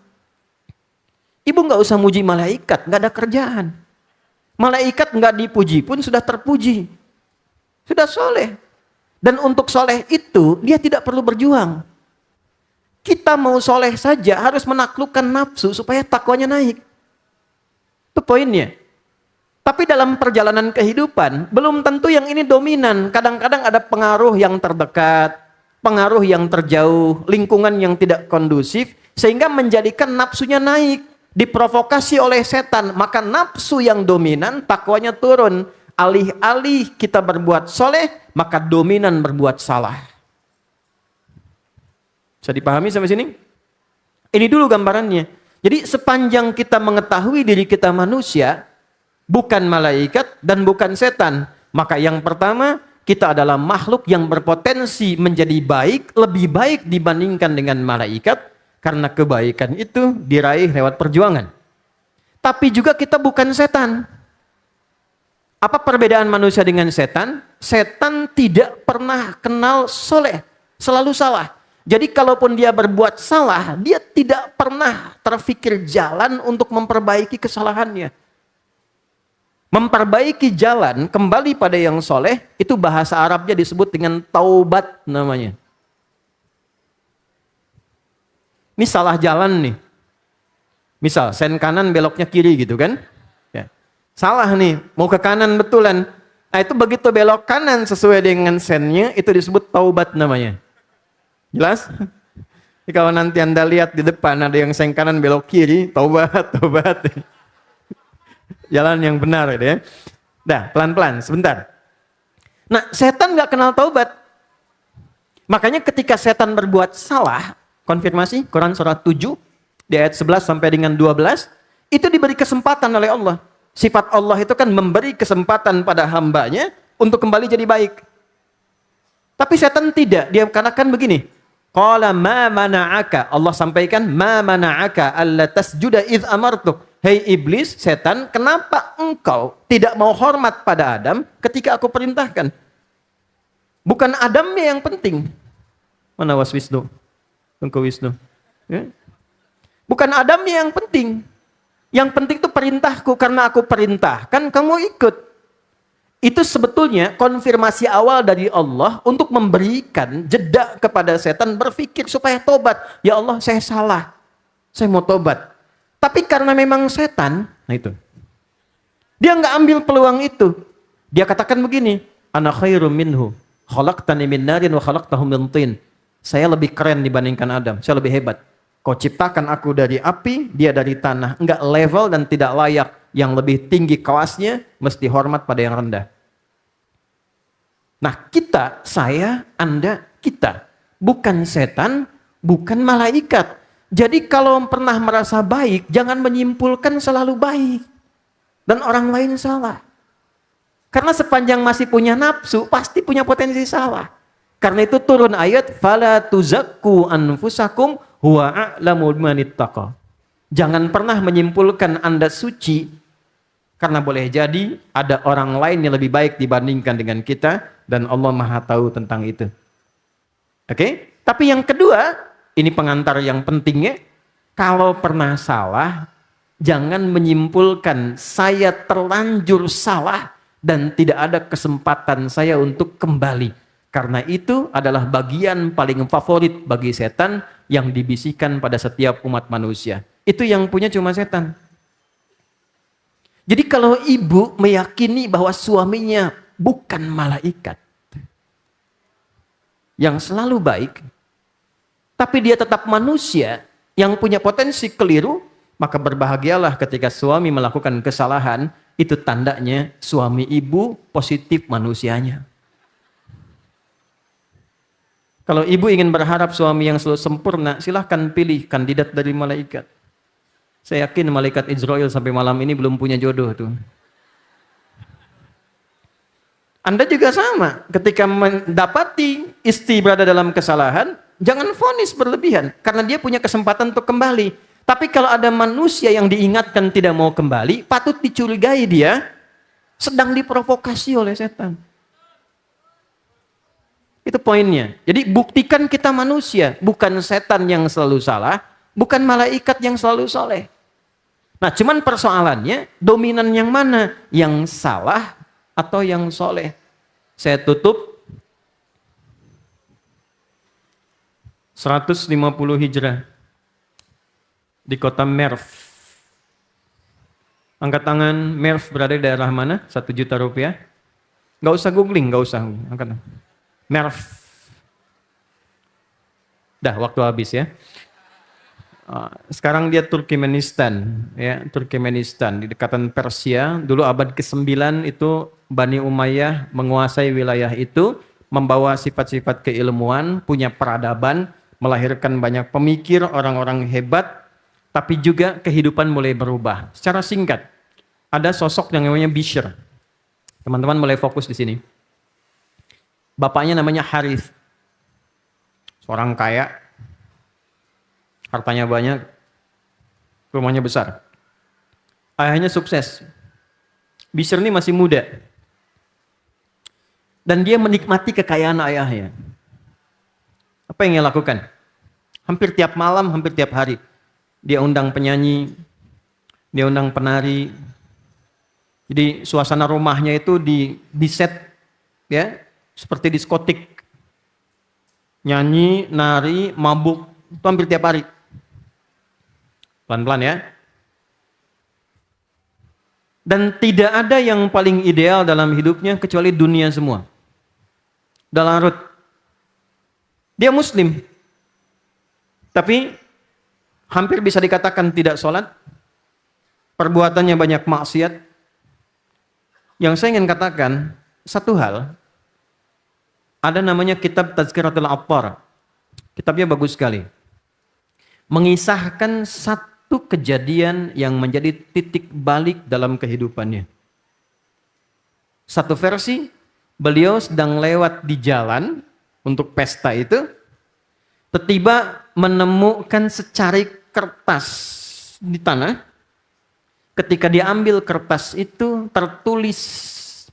Ibu nggak usah muji malaikat, nggak ada kerjaan. Malaikat nggak dipuji pun sudah terpuji. Sudah soleh. Dan untuk soleh itu, dia tidak perlu berjuang. Kita mau soleh saja harus menaklukkan nafsu supaya takwanya naik. Itu poinnya. Tapi dalam perjalanan kehidupan, belum tentu yang ini dominan. Kadang-kadang ada pengaruh yang terdekat, pengaruh yang terjauh, lingkungan yang tidak kondusif, sehingga menjadikan nafsunya naik, diprovokasi oleh setan, maka nafsu yang dominan, takwanya turun. Alih-alih kita berbuat soleh, maka dominan berbuat salah. Bisa dipahami sampai sini? Ini dulu gambarannya. Jadi sepanjang kita mengetahui diri kita manusia, bukan malaikat dan bukan setan, maka yang pertama, kita adalah makhluk yang berpotensi menjadi baik, lebih baik dibandingkan dengan malaikat, karena kebaikan itu diraih lewat perjuangan. Tapi juga kita bukan setan. Apa perbedaan manusia dengan setan? Setan tidak pernah kenal soleh, selalu salah. Jadi kalaupun dia berbuat salah, dia tidak pernah terfikir jalan untuk memperbaiki kesalahannya. Memperbaiki jalan kembali pada yang soleh, itu bahasa Arabnya disebut dengan taubat namanya. Ini salah jalan nih. Misal, sen kanan beloknya kiri gitu kan. Ya. Salah nih, mau ke kanan betulan. Nah itu begitu belok kanan sesuai dengan sennya, itu disebut taubat namanya. Jelas? Jadi kalau nanti Anda lihat di depan ada yang sen kanan belok kiri, taubat, taubat. Jalan yang benar gitu ya. Dah, pelan-pelan, sebentar. Nah, setan nggak kenal taubat. Makanya ketika setan berbuat salah, konfirmasi Quran surah 7 di ayat 11 sampai dengan 12, itu diberi kesempatan oleh Allah. Sifat Allah itu kan memberi kesempatan pada hambanya untuk kembali jadi baik. Tapi setan tidak, dia katakan begini. Qala ma mana'aka, Allah sampaikan ma mana'aka alla tasjuda idh amartuk. Hei iblis, setan, kenapa engkau tidak mau hormat pada Adam ketika aku perintahkan? Bukan Adamnya yang penting. Mana was Wisnu? Tunggu Wisnu. Ya? Bukan Adamnya yang penting. Yang penting itu perintahku, karena aku perintahkan kamu ikut. Itu sebetulnya konfirmasi awal dari Allah untuk memberikan jeda kepada setan berpikir supaya tobat. Ya Allah, saya salah. Saya mau tobat. Tapi karena memang setan, nah itu. Dia nggak ambil peluang itu. Dia katakan begini, ana khairum minhu, khalaqtani min narin wa khalaqtahu min tin. Saya lebih keren dibandingkan Adam, saya lebih hebat. Kau ciptakan aku dari api, dia dari tanah. Enggak level dan tidak layak. Yang lebih tinggi kelasnya, mesti hormat pada yang rendah. Nah kita, saya, Anda, kita. Bukan setan, bukan malaikat. Jadi kalau pernah merasa baik, jangan menyimpulkan selalu baik. Dan orang lain salah. Karena sepanjang masih punya nafsu, pasti punya potensi salah. Karena itu turun ayat, fala tuzakku anfusakum huwa a'lamu bimanittaqa. Jangan pernah menyimpulkan Anda suci, karena boleh jadi ada orang lain yang lebih baik dibandingkan dengan kita, dan Allah Maha tahu tentang itu. Oke? Tapi yang kedua, ini pengantar yang pentingnya, kalau pernah salah, jangan menyimpulkan saya terlanjur salah dan tidak ada kesempatan saya untuk kembali. Karena itu adalah bagian paling favorit bagi setan yang dibisikkan pada setiap umat manusia. Itu yang punya cuma setan. Jadi kalau ibu meyakini bahwa suaminya bukan malaikat, yang selalu baik, tapi dia tetap manusia yang punya potensi keliru, maka berbahagialah ketika suami melakukan kesalahan, itu tandanya suami ibu positif manusianya. Kalau ibu ingin berharap suami yang selalu sempurna, silahkan pilih kandidat dari malaikat. Saya yakin malaikat Israel sampai malam ini belum punya jodoh tuh. Anda juga sama, ketika mendapati istri berada dalam kesalahan, jangan vonis berlebihan, karena dia punya kesempatan untuk kembali. Tapi kalau ada manusia yang diingatkan tidak mau kembali, patut dicurigai dia sedang diprovokasi oleh setan. Itu poinnya. Jadi buktikan kita manusia, bukan setan yang selalu salah, bukan malaikat yang selalu soleh. Nah cuman persoalannya, dominan yang mana? Yang salah atau yang soleh? Saya tutup 150 Hijrah di kota Merv. Angkat tangan, Merv berada di daerah mana? 1 juta rupiah. Gak usah googling, gak usah. Angkat. Merv. Dah, waktu habis ya. Sekarang dia Turkmenistan, ya, Turkmenistan di dekatan Persia. Dulu abad ke-9 itu Bani Umayyah menguasai wilayah itu, membawa sifat-sifat keilmuan, punya peradaban, melahirkan banyak pemikir, orang-orang hebat, tapi juga kehidupan mulai berubah. Secara singkat, ada sosok yang namanya Bishr. Teman-teman mulai fokus di sini. Bapaknya namanya Harith. Seorang kaya, hartanya banyak, rumahnya besar. Ayahnya sukses. Bishr ini masih muda. Dan dia menikmati kekayaan ayahnya. Apa yang dia lakukan? Hampir tiap malam, hampir tiap hari. Dia undang penyanyi, dia undang penari. Jadi suasana rumahnya itu di set, ya, seperti diskotik. Nyanyi, nari, mabuk, itu hampir tiap hari. Pelan-pelan ya. Dan tidak ada yang paling ideal dalam hidupnya kecuali dunia semua. Udah larut. Dia muslim. Tapi hampir bisa dikatakan tidak sholat. Perbuatannya banyak maksiat. Yang saya ingin katakan, satu hal. Ada namanya kitab Tazkiratul Attar. Kitabnya bagus sekali. Mengisahkan satu kejadian yang menjadi titik balik dalam kehidupannya. Satu versi, beliau sedang lewat di jalan untuk pesta itu, tiba-tiba menemukan secarik kertas di tanah. Ketika dia ambil kertas itu, tertulis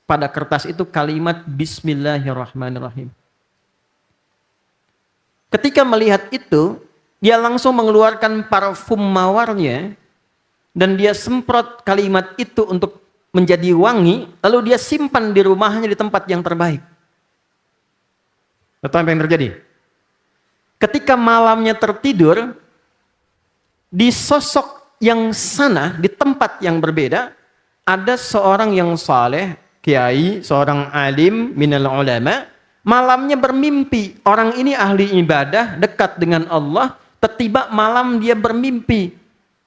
pada kertas itu kalimat Bismillahirrahmanirrahim. Ketika melihat itu, dia langsung mengeluarkan parfum mawarnya dan dia semprot kalimat itu untuk menjadi wangi, lalu dia simpan di rumahnya di tempat yang terbaik. Tahu apa yang terjadi? Ketika malamnya tertidur, di sosok yang sana, di tempat yang berbeda, ada seorang yang saleh, kiai, seorang alim minal ulama, malamnya bermimpi. Orang ini ahli ibadah, dekat dengan Allah, Tiba malam dia bermimpi,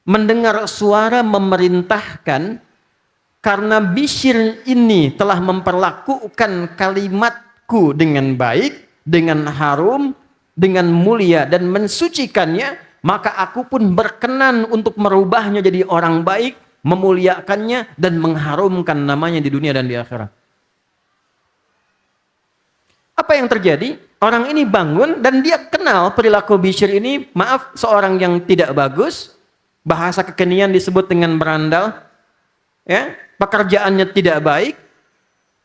mendengar suara memerintahkan, karena Bishr ini telah memperlakukan kalimatku dengan baik, dengan harum, dengan mulia dan mensucikannya, maka aku pun berkenan untuk merubahnya jadi orang baik, memuliakannya dan mengharumkan namanya di dunia dan di akhirat. Apa yang terjadi? Orang ini bangun dan dia kenal perilaku Bishr ini, maaf, seorang yang tidak bagus, bahasa kekinian disebut dengan berandal, ya, pekerjaannya tidak baik,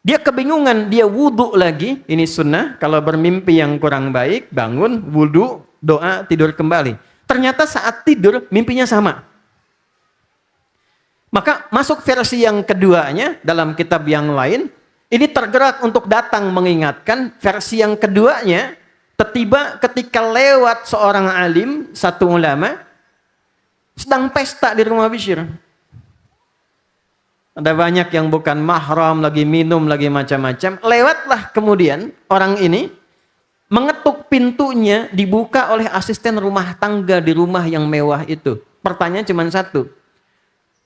dia kebingungan, dia wudhu lagi, ini sunnah, kalau bermimpi yang kurang baik, bangun, wudhu, doa, tidur kembali. Ternyata saat tidur, mimpinya sama. Maka masuk versi yang keduanya, dalam kitab yang lain, ini tergerak untuk datang mengingatkan, versi yang keduanya, tiba ketika lewat seorang alim, satu ulama, sedang pesta di rumah Bishr. Ada banyak yang bukan mahram, lagi minum, lagi macam-macam. Lewatlah kemudian orang ini mengetuk pintunya, dibuka oleh asisten rumah tangga di rumah yang mewah itu. Pertanyaan cuma satu.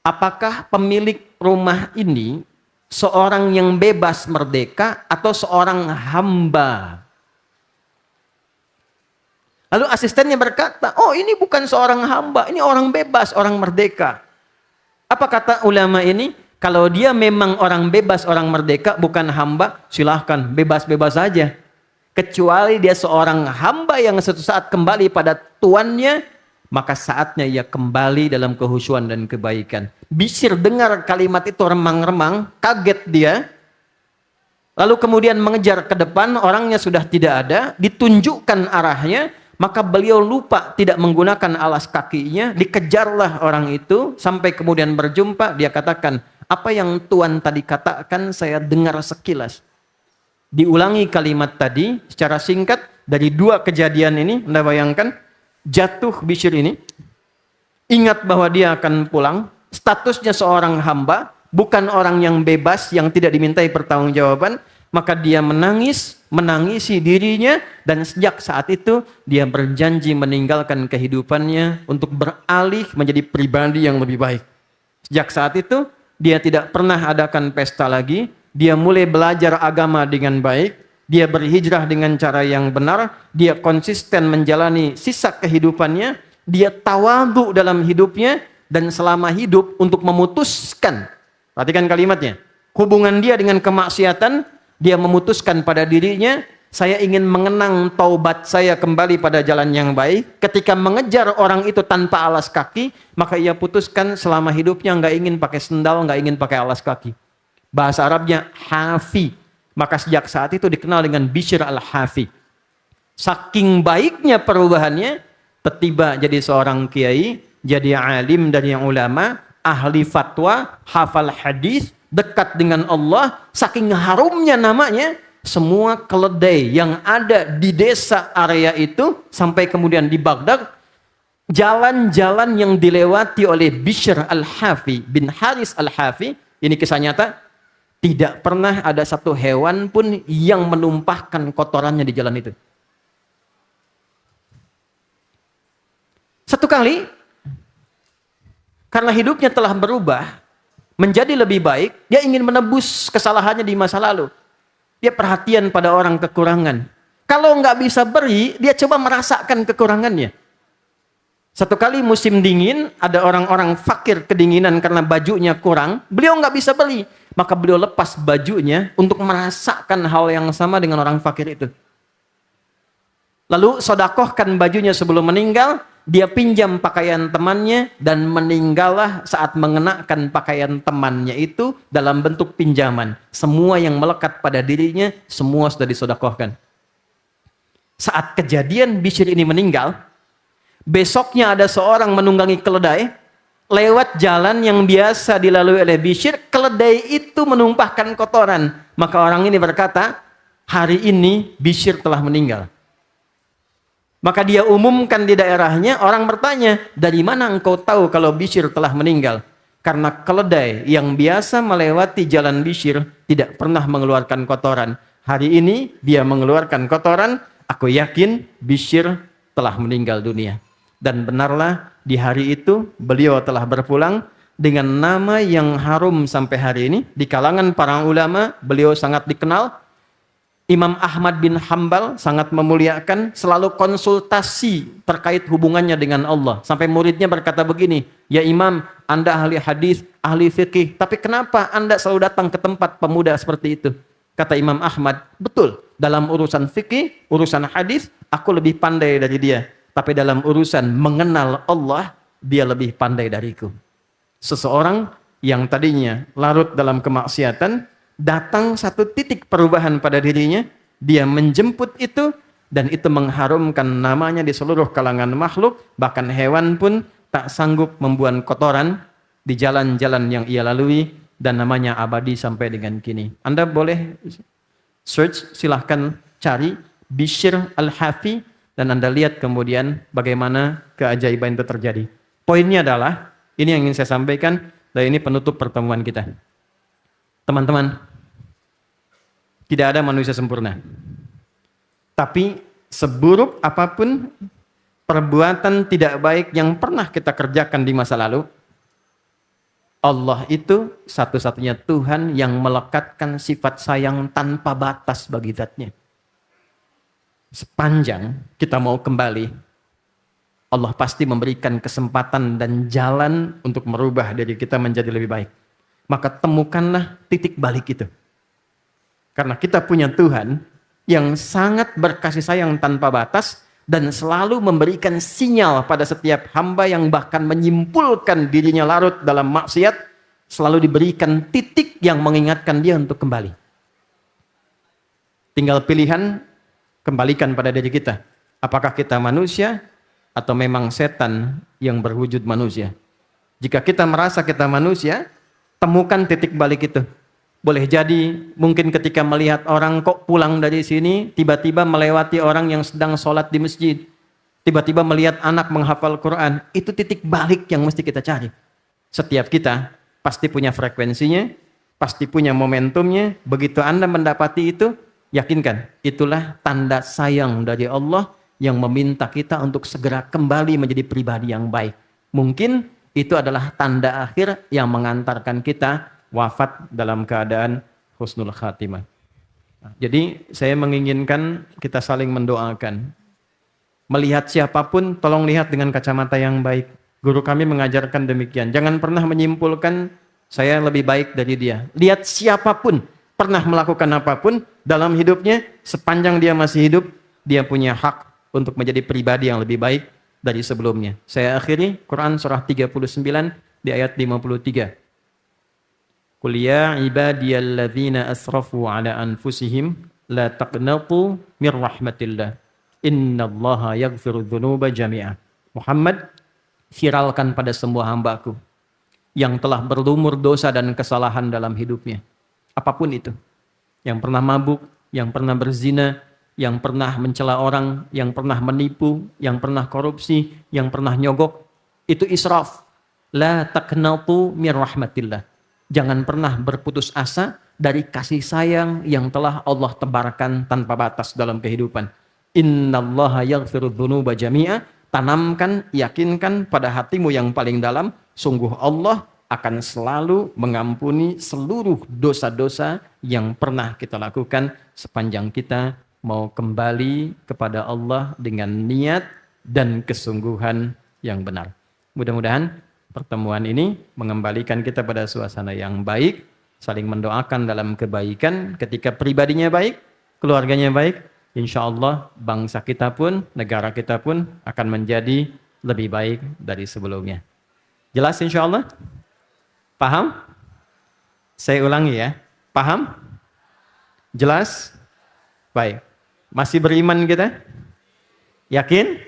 Apakah pemilik rumah ini seorang yang bebas merdeka atau seorang hamba? Lalu asistennya berkata, oh ini bukan seorang hamba, ini orang bebas, orang merdeka. Apa kata ulama ini? Kalau dia memang orang bebas, orang merdeka, bukan hamba, silahkan, bebas-bebas saja. Kecuali dia seorang hamba yang suatu saat kembali pada tuannya, maka saatnya ia kembali dalam kehusuan dan kebaikan. Bishr dengar kalimat itu remang-remang, kaget dia. Lalu kemudian mengejar ke depan, orangnya sudah tidak ada, ditunjukkan arahnya, maka beliau lupa tidak menggunakan alas kakinya, dikejarlah orang itu, sampai kemudian berjumpa, dia katakan, apa yang Tuan tadi katakan saya dengar sekilas. Diulangi kalimat tadi secara singkat dari dua kejadian ini. Anda bayangkan, jatuh Bishr ini, ingat bahwa dia akan pulang, statusnya seorang hamba, bukan orang yang bebas yang tidak dimintai pertanggungjawaban, maka dia menangis, menangisi dirinya, dan sejak saat itu dia berjanji meninggalkan kehidupannya untuk beralih menjadi pribadi yang lebih baik. Sejak saat itu dia tidak pernah adakan pesta lagi, dia mulai belajar agama dengan baik, dia berhijrah dengan cara yang benar, dia konsisten menjalani sisa kehidupannya, dia tawadhu dalam hidupnya, dan selama hidup untuk memutuskan, perhatikan kalimatnya, hubungan dia dengan kemaksiatan, dia memutuskan pada dirinya, saya ingin mengenang taubat saya kembali pada jalan yang baik. Ketika mengejar orang itu tanpa alas kaki, maka ia putuskan selama hidupnya nggak ingin pakai sendal, nggak ingin pakai alas kaki. Bahasa Arabnya hafi. Maka sejak saat itu dikenal dengan Bishr al-Hafi. Saking baiknya perubahannya, tiba jadi seorang kiai, jadi alim dari yang ulama, ahli fatwa, hafal hadis, dekat dengan Allah, saking harumnya namanya, semua keledai yang ada di desa area itu, sampai kemudian di Baghdad, jalan-jalan yang dilewati oleh Bishr al-Hafi bin Haris al-Hafi, ini kisah nyata, tidak pernah ada satu hewan pun yang menumpahkan kotorannya di jalan itu. Satu kali, karena hidupnya telah berubah, menjadi lebih baik, dia ingin menebus kesalahannya di masa lalu. Dia perhatian pada orang kekurangan. Kalau nggak bisa beri, dia coba merasakan kekurangannya. Satu kali musim dingin, ada orang-orang fakir kedinginan karena bajunya kurang, beliau nggak bisa beli. Maka beliau lepas bajunya untuk merasakan hal yang sama dengan orang fakir itu. Lalu sodakohkan bajunya sebelum meninggal, dia pinjam pakaian temannya dan meninggallah saat mengenakan pakaian temannya itu dalam bentuk pinjaman. Semua yang melekat pada dirinya, semua sudah disodakohkan. Saat kejadian Bishr ini meninggal, besoknya ada seorang menunggangi keledai, lewat jalan yang biasa dilalui oleh Bishr, keledai itu menumpahkan kotoran. Maka orang ini berkata, hari ini Bishr telah meninggal. Maka dia umumkan di daerahnya, orang bertanya, dari mana engkau tahu kalau Bishr telah meninggal? Karena keledai yang biasa melewati jalan Bishr tidak pernah mengeluarkan kotoran. Hari ini dia mengeluarkan kotoran, aku yakin Bishr telah meninggal dunia. Dan benarlah di hari itu beliau telah berpulang dengan nama yang harum sampai hari ini. Di kalangan para ulama beliau sangat dikenal. Imam Ahmad bin Hambal sangat memuliakan, selalu konsultasi terkait hubungannya dengan Allah. Sampai muridnya berkata begini, "Ya Imam, Anda ahli hadis, ahli fikih, tapi kenapa Anda selalu datang ke tempat pemuda seperti itu?" Kata Imam Ahmad, "Betul, dalam urusan fikih, urusan hadis, aku lebih pandai dari dia. Tapi dalam urusan mengenal Allah, dia lebih pandai dariku." Seseorang yang tadinya larut dalam kemaksiatan, datang satu titik perubahan pada dirinya, dia menjemput itu, dan itu mengharumkan namanya di seluruh kalangan makhluk, bahkan hewan pun tak sanggup membuang kotoran di jalan-jalan yang ia lalui, dan namanya abadi sampai dengan kini. Anda boleh search, silahkan cari Bishr Al-Hafi, dan Anda lihat kemudian bagaimana keajaiban itu terjadi. Poinnya adalah, ini yang ingin saya sampaikan, dan ini penutup pertemuan kita. Teman-teman, tidak ada manusia sempurna. Tapi seburuk apapun perbuatan tidak baik yang pernah kita kerjakan di masa lalu, Allah itu satu-satunya Tuhan yang melekatkan sifat sayang tanpa batas bagi zatnya. Sepanjang kita mau kembali, Allah pasti memberikan kesempatan dan jalan untuk merubah diri kita menjadi lebih baik. Maka temukanlah titik balik itu. Karena kita punya Tuhan yang sangat berkasih sayang tanpa batas dan selalu memberikan sinyal pada setiap hamba yang bahkan menyimpulkan dirinya larut dalam maksiat, selalu diberikan titik yang mengingatkan dia untuk kembali. Tinggal pilihan, kembalikan pada diri kita. Apakah kita manusia atau memang setan yang berwujud manusia? Jika kita merasa kita manusia, temukan titik balik itu. Boleh jadi mungkin ketika melihat orang kok pulang dari sini, tiba-tiba melewati orang yang sedang sholat di masjid. Tiba-tiba melihat anak menghafal Quran. Itu titik balik yang mesti kita cari. Setiap kita pasti punya frekuensinya, pasti punya momentumnya. Begitu Anda mendapati itu, yakinkan, itulah tanda sayang dari Allah yang meminta kita untuk segera kembali menjadi pribadi yang baik. Mungkin itu adalah tanda akhir yang mengantarkan kita wafat dalam keadaan husnul khatimah. Jadi saya menginginkan kita saling mendoakan. Melihat siapapun, tolong lihat dengan kacamata yang baik. Guru kami mengajarkan demikian. Jangan pernah menyimpulkan saya lebih baik dari dia. Lihat siapapun, pernah melakukan apapun dalam hidupnya, sepanjang dia masih hidup, dia punya hak untuk menjadi pribadi yang lebih baik dari sebelumnya. Saya akhiri Quran surah 39 di ayat 53. Qul ya ibadiyalladzina asrafu ala anfusihim la taqnatu mir rahmatillah. Innallaha yaghfiru dzunuba jami'a. Muhammad, viralkan pada semua hambaku yang telah berlumur dosa dan kesalahan dalam hidupnya. Apapun itu. Yang pernah mabuk, yang pernah berzina, yang pernah mencela orang, yang pernah menipu, yang pernah korupsi, yang pernah nyogok, itu israf. La taqnatu mir rahmatillah. Jangan pernah berputus asa dari kasih sayang yang telah Allah tebarkan tanpa batas dalam kehidupan. Innallaha yaghfiru dzunuba jami'a. Tanamkan, yakinkan pada hatimu yang paling dalam, sungguh Allah akan selalu mengampuni seluruh dosa-dosa yang pernah kita lakukan sepanjang kita mau kembali kepada Allah dengan niat dan kesungguhan yang benar. Mudah-mudahan pertemuan ini mengembalikan kita pada suasana yang baik, saling mendoakan dalam kebaikan. Ketika pribadinya baik, keluarganya baik, insya Allah bangsa kita pun, negara kita pun akan menjadi lebih baik dari sebelumnya. Jelas insya Allah? Paham? Saya ulangi ya. Paham? Jelas? Baik. Masih beriman kita? Yakin?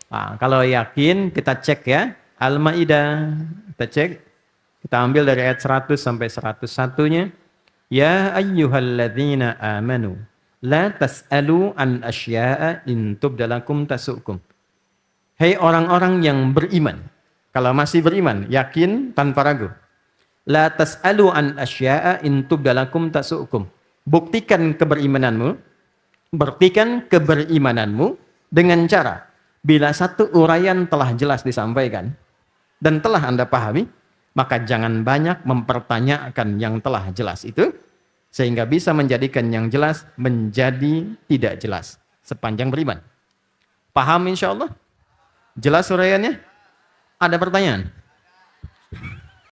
Nah, kalau yakin kita cek ya. Al-Ma'idah. Kita cek. Kita ambil dari ayat 100 sampai 101-nya. Ya ayyuhalladzina amanu. La tas'alu an asya'a in tubdalakum tasukum. Hei orang-orang yang beriman. Kalau masih beriman, yakin tanpa ragu. La tas'alu an asya'a in tubdalakum tasukum. Buktikan keberimananmu dengan cara Bila satu uraian telah jelas disampaikan dan telah Anda pahami, maka jangan banyak mempertanyakan yang telah jelas itu, sehingga bisa menjadikan yang jelas menjadi tidak jelas sepanjang beriman. Paham insya Allah? Jelas uraiannya? Ada pertanyaan?